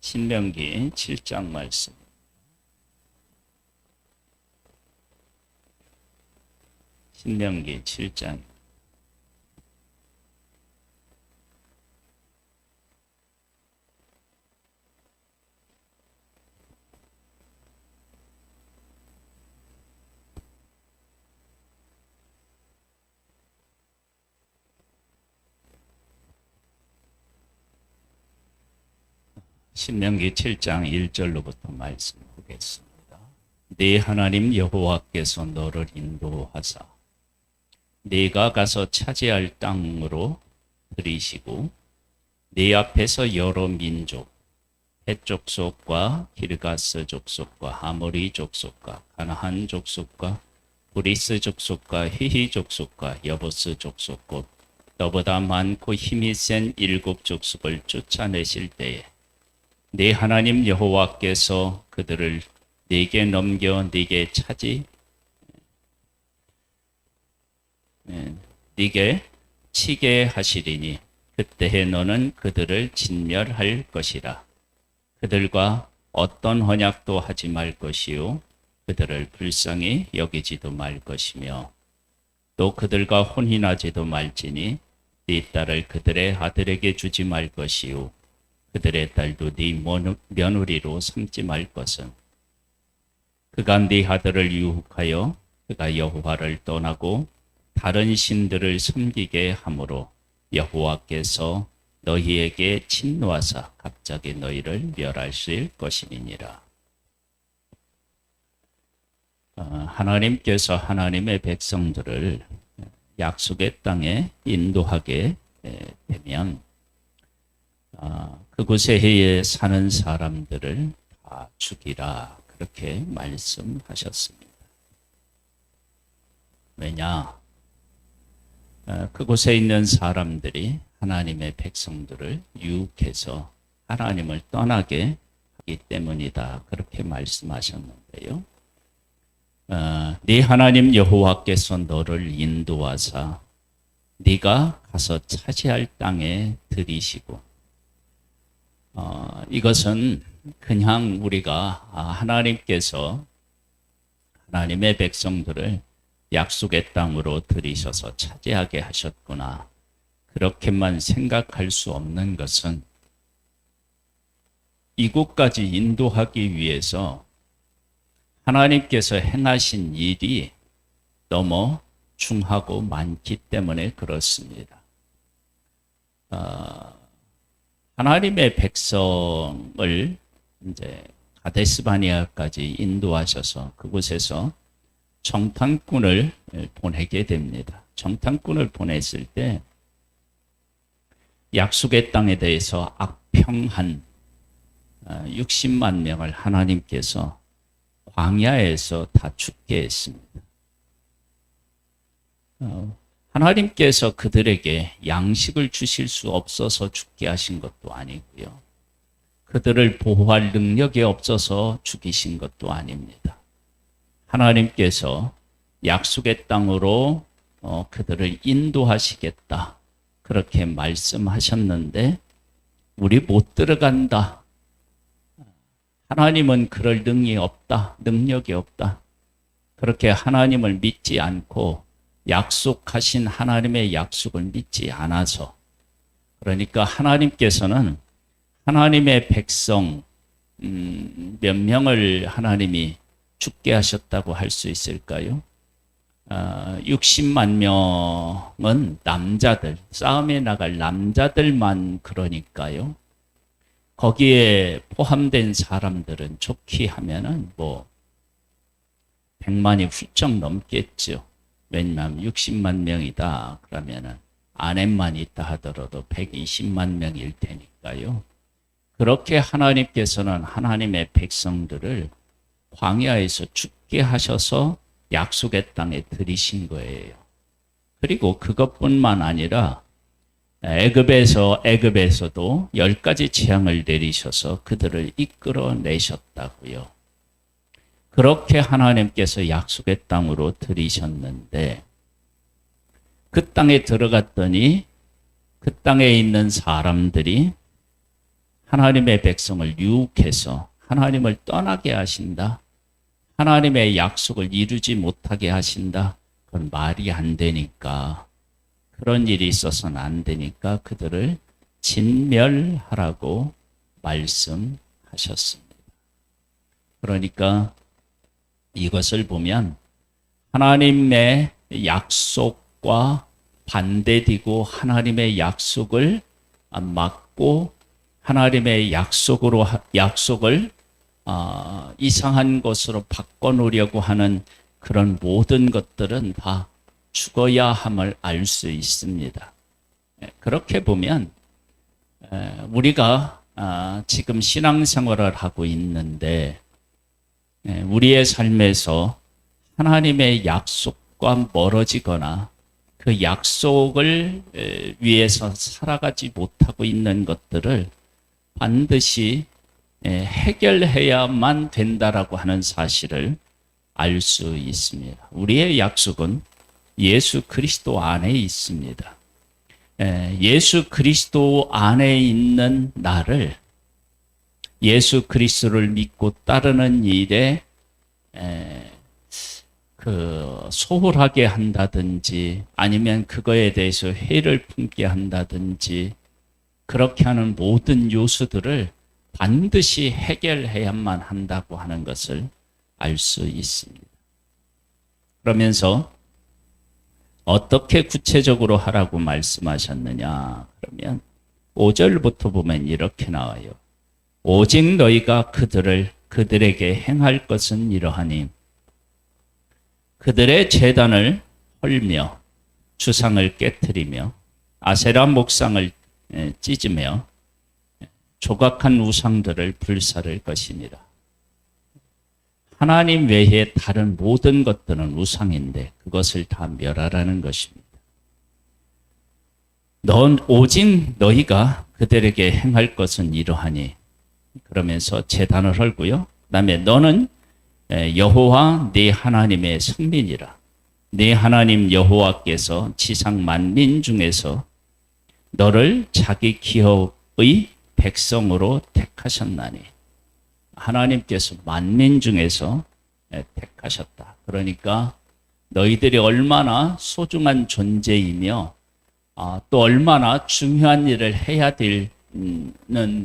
신명기 7장 말씀. 신명기 7장. 신명기 7장 1절로부터 말씀 보겠습니다. 네 하나님 여호와께서 너를 인도하사 네가 가서 차지할 땅으로 들이시고 네 앞에서 여러 민족 헷 족속과 기르가스 족속과 하모리 족속과 가나안 족속과 브리스 족속과 히히 족속과 여부스 족속 곧 너보다 많고 힘이 센 7 족속을 쫓아내실 때에 네 하나님 여호와께서 그들을 네게 넘겨 네게 네게 치게 하시리니 그때에 너는 그들을 진멸할 것이라. 그들과 어떤 언약도 하지 말 것이요 그들을 불쌍히 여기지도 말 것이며 또 그들과 혼인하지도 말지니 네 딸을 그들의 아들에게 주지 말 것이요 그들의 딸도 네 며느리로 삼지 말 것은 그가 네 아들을 유혹하여 그가 여호와를 떠나고 다른 신들을 섬기게 하므로 여호와께서 너희에게 진노하사 갑자기 너희를 멸하실 것임이니라. 하나님께서 하나님의 백성들을 약속의 땅에 인도하게 되면 그곳에 사는 사람들을 다 죽이라 그렇게 말씀하셨습니다. 왜냐? 그곳에 있는 사람들이 하나님의 백성들을 유혹해서 하나님을 떠나게 하기 때문이다 그렇게 말씀하셨는데요. 네 하나님 여호와께서 너를 인도하사 네가 가서 차지할 땅에 들이시고 이것은 그냥 우리가 하나님께서 하나님의 백성들을 약속의 땅으로 들이셔서 차지하게 하셨구나 그렇게만 생각할 수 없는 것은 이곳까지 인도하기 위해서 하나님께서 행하신 일이 너무 중하고 많기 때문에 그렇습니다. 하나님의 백성을 이제 가데스바니아까지 인도하셔서 그곳에서 정탐꾼을 보내게 됩니다. 정탐꾼을 보냈을 때 약속의 땅에 대해서 악평한 60만 명을 하나님께서 광야에서 다 죽게 했습니다. 하나님께서 그들에게 양식을 주실 수 없어서 죽게 하신 것도 아니고요. 그들을 보호할 능력이 없어서 죽이신 것도 아닙니다. 하나님께서 약속의 땅으로 그들을 인도하시겠다 그렇게 말씀하셨는데 우리 못 들어간다. 하나님은 그럴 능력이 없다. 그렇게 하나님을 믿지 않고 약속하신 하나님의 약속을 믿지 않아서 그러니까 하나님께서는 하나님의 백성 몇 명을 하나님이 죽게 하셨다고 할 수 있을까요? 60만 명은 남자들, 싸움에 나갈 남자들만 그러니까요. 거기에 포함된 사람들은 좋게 하면은 100만이 훌쩍 넘겠죠. 왜냐하면 60만 명이다 그러면은 아내만 있다 하더라도 120만 명일 테니까요. 그렇게 하나님께서는 하나님의 백성들을 광야에서 죽게 하셔서 약속의 땅에 들이신 거예요. 그리고 그것뿐만 아니라 애굽에서도 10가지 재앙을 내리셔서 그들을 이끌어내셨다고요. 그렇게 하나님께서 약속의 땅으로 들이셨는데 그 땅에 들어갔더니 그 땅에 있는 사람들이 하나님의 백성을 유혹해서 하나님을 떠나게 하신다. 하나님의 약속을 이루지 못하게 하신다. 그건 말이 안 되니까, 그런 일이 있어서는 안 되니까 그들을 진멸하라고 말씀하셨습니다. 그러니까 이것을 보면 하나님의 약속과 반대되고 하나님의 약속을 막고 하나님의 약속을 이상한 것으로 바꿔놓으려고 하는 그런 모든 것들은 다 죽어야 함을 알 수 있습니다. 그렇게 보면 우리가 지금 신앙생활을 하고 있는데 우리의 삶에서 하나님의 약속과 멀어지거나 그 약속을 위해서 살아가지 못하고 있는 것들을 반드시 해결해야만 된다라고 하는 사실을 알 수 있습니다. 우리의 약속은 예수 그리스도 안에 있습니다. 예수 그리스도 안에 있는 나를 예수 그리스도를 믿고 따르는 일에 소홀하게 한다든지 아니면 그거에 대해서 회의를 품게 한다든지 그렇게 하는 모든 요소들을 반드시 해결해야만 한다고 하는 것을 알 수 있습니다. 그러면서 어떻게 구체적으로 하라고 말씀하셨느냐? 그러면 5절부터 보면 이렇게 나와요. 오직 너희가 그들에게 행할 것은 이러하니 그들의 제단을 헐며 주상을 깨트리며 아세라 목상을 찢으며 조각한 우상들을 불사를 것이니라. 하나님 외에 다른 모든 것들은 우상인데 그것을 다 멸하라는 것입니다. 오직 너희가 그들에게 행할 것은 이러하니 그러면서 제단을 헐고요. 그다음에 너는 여호와 네 하나님의 성민이라. 네 하나님 여호와께서 지상 만민 중에서 너를 자기 기업의 백성으로 택하셨나니 하나님께서 만민 중에서 택하셨다. 그러니까 너희들이 얼마나 소중한 존재이며 또 얼마나 중요한 일을 해야 되는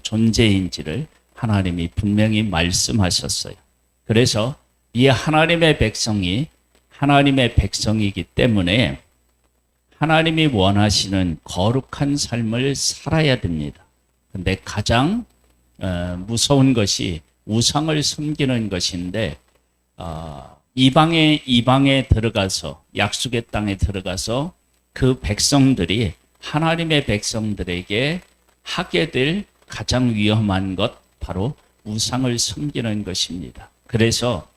존재인지를 하나님이 분명히 말씀하셨어요. 그래서 이 하나님의 백성이 하나님의 백성이기 때문에 하나님이 원하시는 거룩한 삶을 살아야 됩니다. 근데 가장 무서운 것이 우상을 섬기는 것인데 이방에 들어가서 약속의 땅에 들어가서 그 백성들이 하나님의 백성들에게 하게 될 가장 위험한 것 바로 우상을 섬기는 것입니다. 그래서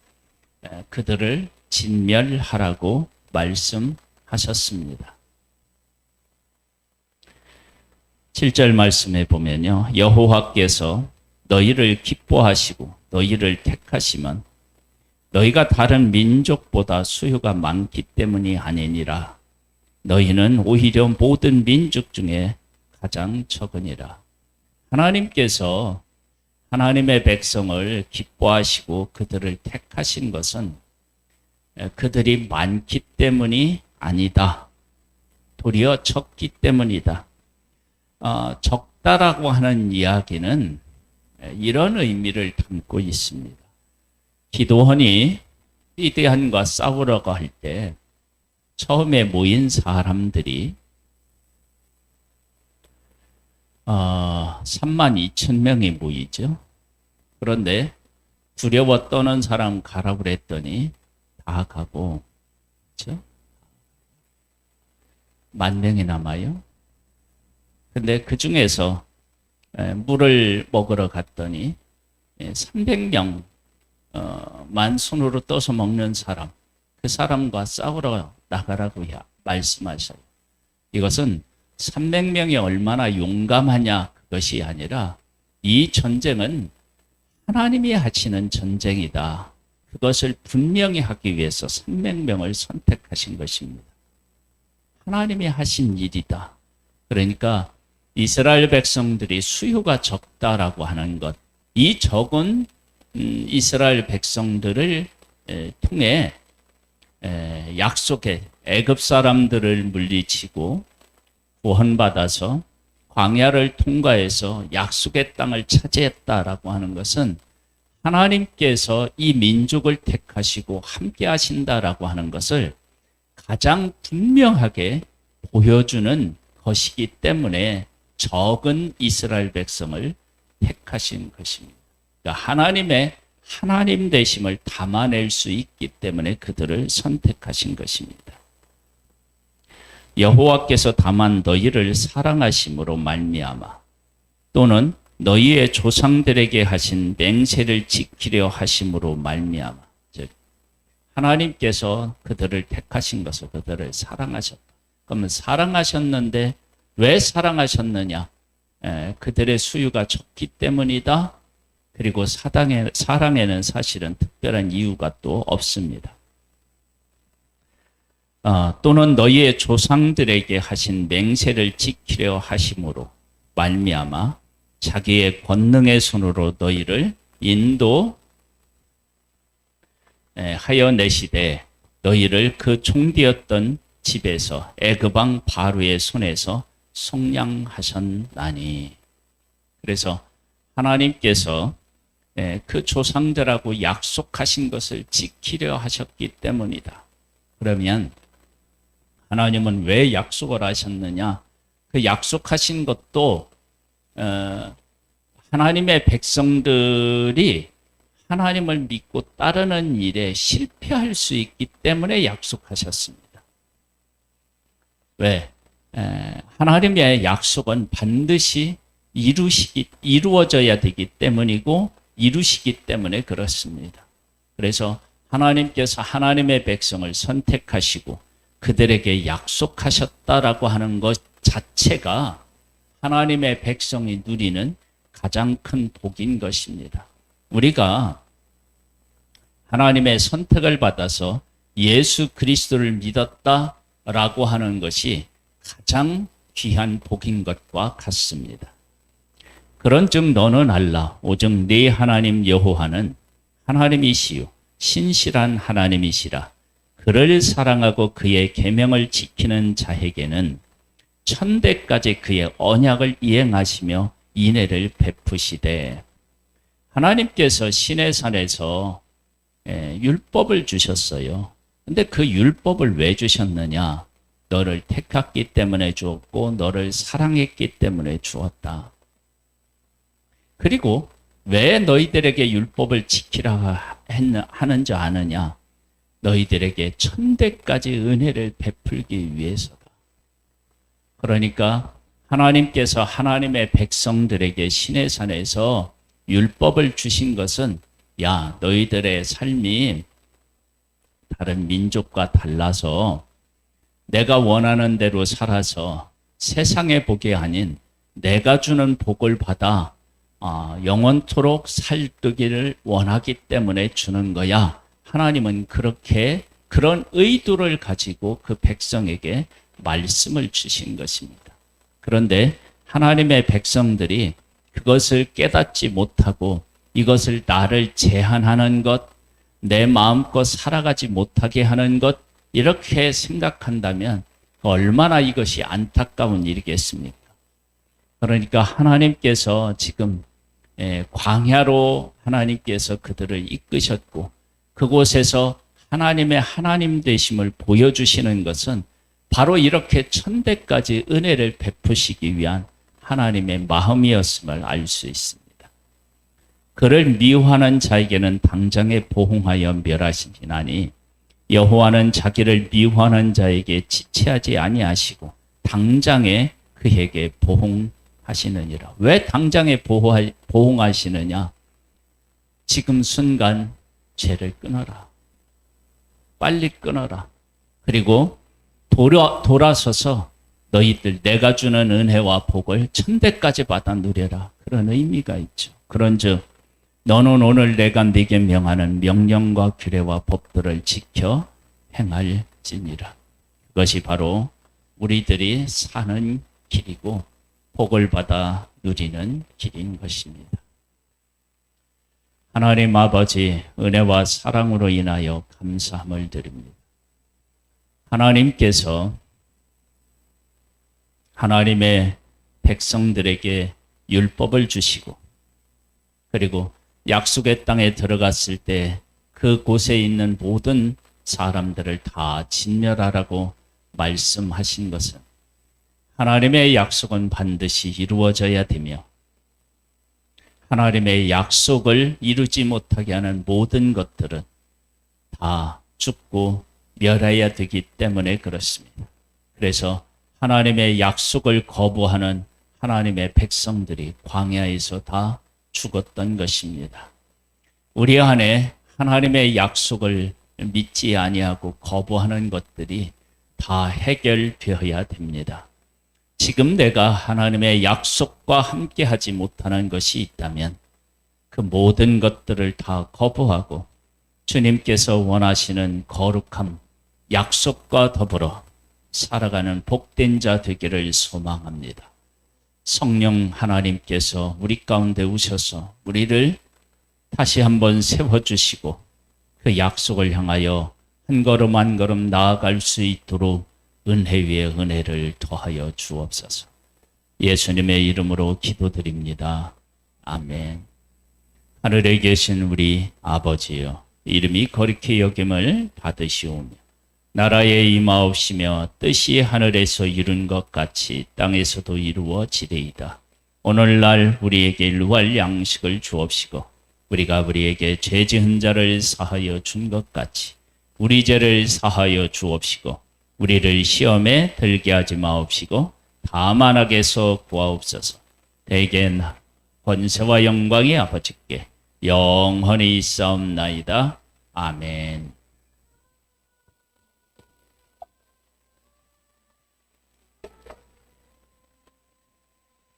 그들을 진멸하라고 말씀하셨습니다. 7절 말씀에 보면요. 여호와께서 너희를 기뻐하시고 너희를 택하시면 너희가 다른 민족보다 수요가 많기 때문이 아니니라. 너희는 오히려 모든 민족 중에 가장 적으니라. 하나님께서 하나님의 백성을 기뻐하시고 그들을 택하신 것은 그들이 많기 때문이 아니다. 도리어 적기 때문이다. 적다라고 하는 이야기는 이런 의미를 담고 있습니다. 기드온이 미디안과 싸우려고 할 때 처음에 모인 사람들이 32,000명이 모이죠. 그런데 두려워 떠는 사람 가라고 그랬더니 다 가고, 그렇죠? 10,000명이 남아요. 근데 그 중에서 물을 먹으러 갔더니 300명만 손으로 떠서 먹는 사람, 그 사람과 싸우러 나가라고 말씀하셔요. 이것은 300명이 얼마나 용감하냐 그것이 아니라 이 전쟁은 하나님이 하시는 전쟁이다. 그것을 분명히 하기 위해서 300명을 선택하신 것입니다. 하나님이 하신 일이다. 그러니까 이스라엘 백성들이 수요가 적다라고 하는 것, 이 적은 이스라엘 백성들을 통해 약속의 애굽 사람들을 물리치고 구원받아서 광야를 통과해서 약속의 땅을 차지했다라고 하는 것은 하나님께서 이 민족을 택하시고 함께 하신다라고 하는 것을 가장 분명하게 보여주는 것이기 때문에 적은 이스라엘 백성을 택하신 것입니다. 그러니까 하나님의 하나님 되심을 담아낼 수 있기 때문에 그들을 선택하신 것입니다. 여호와께서 다만 너희를 사랑하심으로 말미암아 또는 너희의 조상들에게 하신 맹세를 지키려 하심으로 말미암아, 즉 하나님께서 그들을 택하신 것을 그들을 사랑하셨다. 그러면 사랑하셨는데 왜 사랑하셨느냐? 그들의 수요가 적기 때문이다. 그리고 사랑에는 사실은 특별한 이유가 또 없습니다. 또는 너희의 조상들에게 하신 맹세를 지키려 하심으로 말미암아 자기의 권능의 손으로 너희를 인도하여 내시되 너희를 그 총되었던 집에서 애굽 왕 바로의 손에서 속량하셨나니. 그래서 하나님께서 그 조상들하고 약속하신 것을 지키려 하셨기 때문이다. 그러면 하나님은 왜 약속을 하셨느냐? 그 약속하신 것도 하나님의 백성들이 하나님을 믿고 따르는 일에 실패할 수 있기 때문에 약속하셨습니다. 왜? 하나님의 약속은 반드시 이루어져야 되기 때문이고 이루시기 때문에 그렇습니다. 그래서 하나님께서 하나님의 백성을 선택하시고 그들에게 약속하셨다라고 하는 것 자체가 하나님의 백성이 누리는 가장 큰 복인 것입니다. 우리가 하나님의 선택을 받아서 예수 그리스도를 믿었다라고 하는 것이 가장 귀한 복인 것과 같습니다. 그런즉 너는 알라 오직 네 하나님 여호와는 하나님이시요 신실한 하나님이시라. 그를 사랑하고 그의 계명을 지키는 자에게는 천대까지 그의 언약을 이행하시며 인애를 베푸시되. 하나님께서 시내산에서 율법을 주셨어요. 근데 그 율법을 왜 주셨느냐? 너를 택했기 때문에 주었고 너를 사랑했기 때문에 주었다. 그리고 왜 너희들에게 율법을 지키라 하는지 아느냐? 너희들에게 천대까지 은혜를 베풀기 위해서다. 그러니까 하나님께서 하나님의 백성들에게 시내산에서 율법을 주신 것은 야, 너희들의 삶이 다른 민족과 달라서 내가 원하는 대로 살아서 세상의 복이 아닌 내가 주는 복을 받아 영원토록 살뜨기를 원하기 때문에 주는 거야. 하나님은 그렇게 그런 의도를 가지고 그 백성에게 말씀을 주신 것입니다. 그런데 하나님의 백성들이 그것을 깨닫지 못하고 이것을 나를 제한하는 것, 내 마음껏 살아가지 못하게 하는 것, 이렇게 생각한다면 얼마나 이것이 안타까운 일이겠습니까? 그러니까 하나님께서 지금 광야로 하나님께서 그들을 이끄셨고 그곳에서 하나님의 하나님 되심을 보여주시는 것은 바로 이렇게 천대까지 은혜를 베푸시기 위한 하나님의 마음이었음을 알 수 있습니다. 그를 미워하는 자에게는 당장에 보응하여 멸하시나니 여호와는 자기를 미워하는 자에게 지체하지 아니하시고 당장에 그에게 보응하시느니라. 왜 당장에 보응하시느냐? 지금 순간 죄를 끊어라. 빨리 끊어라. 그리고 돌아서서 너희들 내가 주는 은혜와 복을 천대까지 받아 누려라. 그런 의미가 있죠. 그런즉 너는 오늘 내가 네게 명하는 명령과 규례와 법들을 지켜 행할지니라. 그것이 바로 우리들이 사는 길이고 복을 받아 누리는 길인 것입니다. 하나님 아버지 은혜와 사랑으로 인하여 감사함을 드립니다. 하나님께서 하나님의 백성들에게 율법을 주시고 그리고 약속의 땅에 들어갔을 때 그곳에 있는 모든 사람들을 다 진멸하라고 말씀하신 것은 하나님의 약속은 반드시 이루어져야 되며 하나님의 약속을 이루지 못하게 하는 모든 것들은 다 죽고 멸해야 되기 때문에 그렇습니다. 그래서 하나님의 약속을 거부하는 하나님의 백성들이 광야에서 다 죽었던 것입니다. 우리 안에 하나님의 약속을 믿지 아니하고 거부하는 것들이 다 해결되어야 됩니다. 지금 내가 하나님의 약속과 함께하지 못하는 것이 있다면 그 모든 것들을 다 거부하고 주님께서 원하시는 거룩함, 약속과 더불어 살아가는 복된 자 되기를 소망합니다. 성령 하나님께서 우리 가운데 오셔서 우리를 다시 한번 세워주시고 그 약속을 향하여 한 걸음 한 걸음 나아갈 수 있도록 은혜 위에 은혜를 더하여 주옵소서. 예수님의 이름으로 기도드립니다. 아멘. 하늘에 계신 우리 아버지여, 이름이 거룩히 여김을 받으시오며 나라에 임하옵시며 뜻이 하늘에서 이룬 것 같이 땅에서도 이루어지리이다. 오늘날 우리에게 일할 양식을 주옵시고 우리가 우리에게 죄 지은 자를 사하여 준 것 같이 우리 죄를 사하여 주옵시고 우리를 시험에 들게 하지 마옵시고 다만 악에서 구하옵소서. 대개 권세와 영광이 아버지께 영원히 있사옵나이다. 아멘.